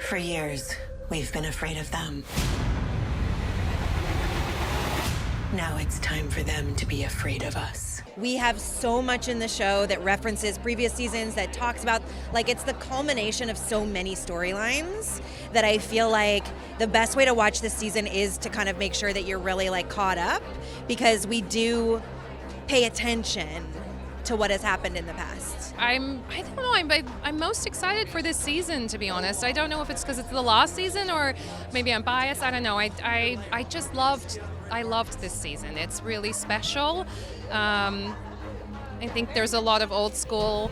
For years, we've been afraid of them. Now it's time for them to be afraid of us. We have so much in the show that references previous seasons, that talks about, like, it's the culmination of so many storylines that I feel like the best way to watch this season is to kind of make sure that you're really, like, caught up, because we do pay attention to what has happened in the past. I don't know, I'm most excited for this season, to be honest. I don't know if it's because it's the last season or maybe I'm biased. I don't know. I just loved this season. It's really special. I think there's a lot of old school,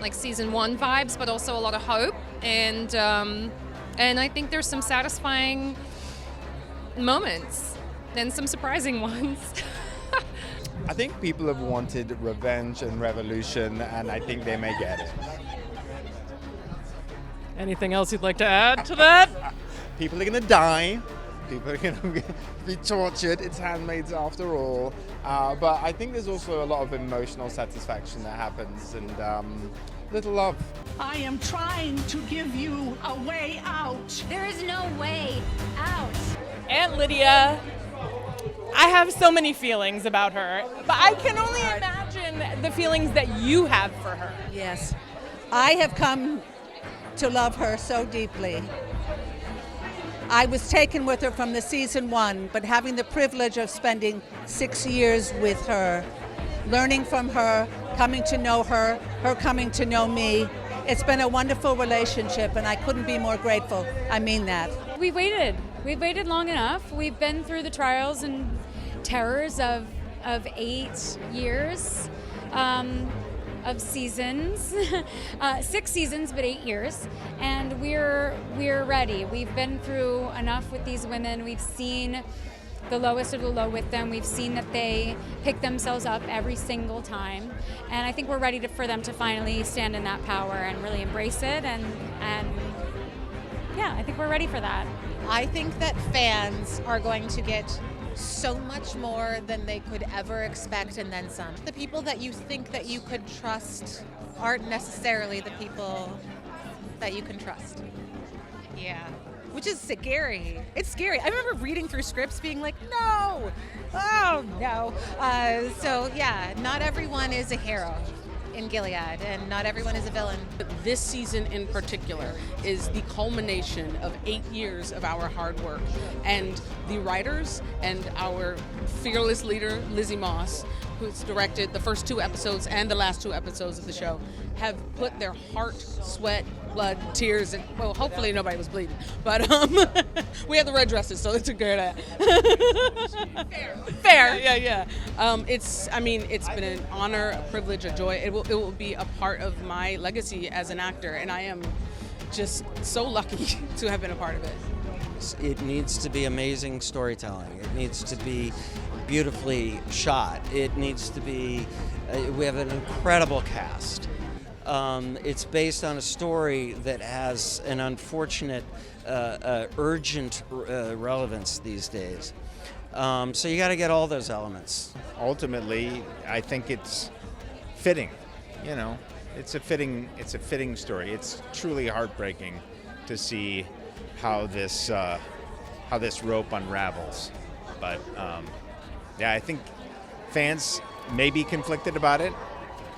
like season 1 vibes, but also a lot of hope. And I think there's some satisfying moments and some surprising ones. I think people have wanted revenge and revolution, and I think they may get it. Anything else you'd like to add to that? People are going to die. People are going to be tortured. It's Handmaids after all. But I think there's also a lot of emotional satisfaction that happens, and little love. I am trying to give you a way out. There is no way out. Aunt Lydia, I have so many feelings about her, but I can only imagine the feelings that you have for her. Yes, I have come to love her so deeply. I was taken with her from the season 1, but having the privilege of spending 6 years with her, learning from her, coming to know her, her coming to know me, it's been a wonderful relationship, and I couldn't be more grateful. I mean that. We waited. We've waited long enough. We've been through the trials and terrors of 8 years of seasons, 6 seasons, but 8 years, and we're ready. We've been through enough with these women. We've seen the lowest of the low with them. We've seen that they pick themselves up every single time, and I think we're ready for them to finally stand in that power and really embrace it, and yeah, I think we're ready for that. I think that fans are going to get so much more than they could ever expect, and then some. The people that you think that you could trust aren't necessarily the people that you can trust. Yeah, which is scary. It's scary. I remember reading through scripts being like, no, oh no. So yeah, not everyone is a hero in Gilead, and not everyone is a villain. This season in particular is the culmination of 8 years of our hard work, and the writers and our fearless leader, Lizzie Moss, who's directed the first 2 episodes and the last 2 episodes of the show, have put their heart, sweat, blood, tears, and well, hopefully nobody was bleeding, but we had the red dresses, so it's a good fair. Yeah. It's been an honor, a privilege, a joy. It will be a part of my legacy as an actor, and I am just so lucky to have been a part of it. It needs to be amazing storytelling. It needs to be beautifully shot. It needs to be, we have an incredible cast. It's based on a story that has an unfortunate, urgent relevance these days. So you got to get all those elements. Ultimately, I think it's fitting. You know, it's a fitting story. It's truly heartbreaking to see how this rope unravels. But yeah, I think fans may be conflicted about it,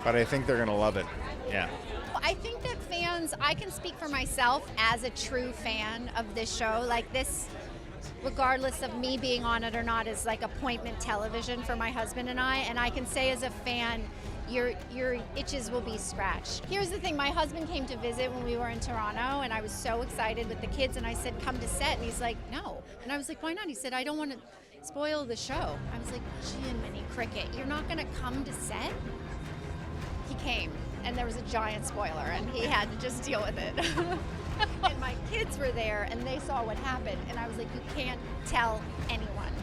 but I think they're going to love it. Yeah. I think that fans, I can speak for myself as a true fan of this show. Like, this, regardless of me being on it or not, is like appointment television for my husband and I can say as a fan, your itches will be scratched. Here's the thing, my husband came to visit when we were in Toronto, and I was so excited with the kids, and I said, come to set, and he's like, no. And I was like, why not? He said, I don't want to spoil the show. I was like, Jiminy Cricket, you're not going to come to set? He came, and there was a giant spoiler, and he had to just deal with it. And my kids were there, and they saw what happened, and I was like, you can't tell anyone.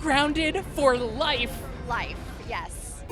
Grounded for life. Life, yes.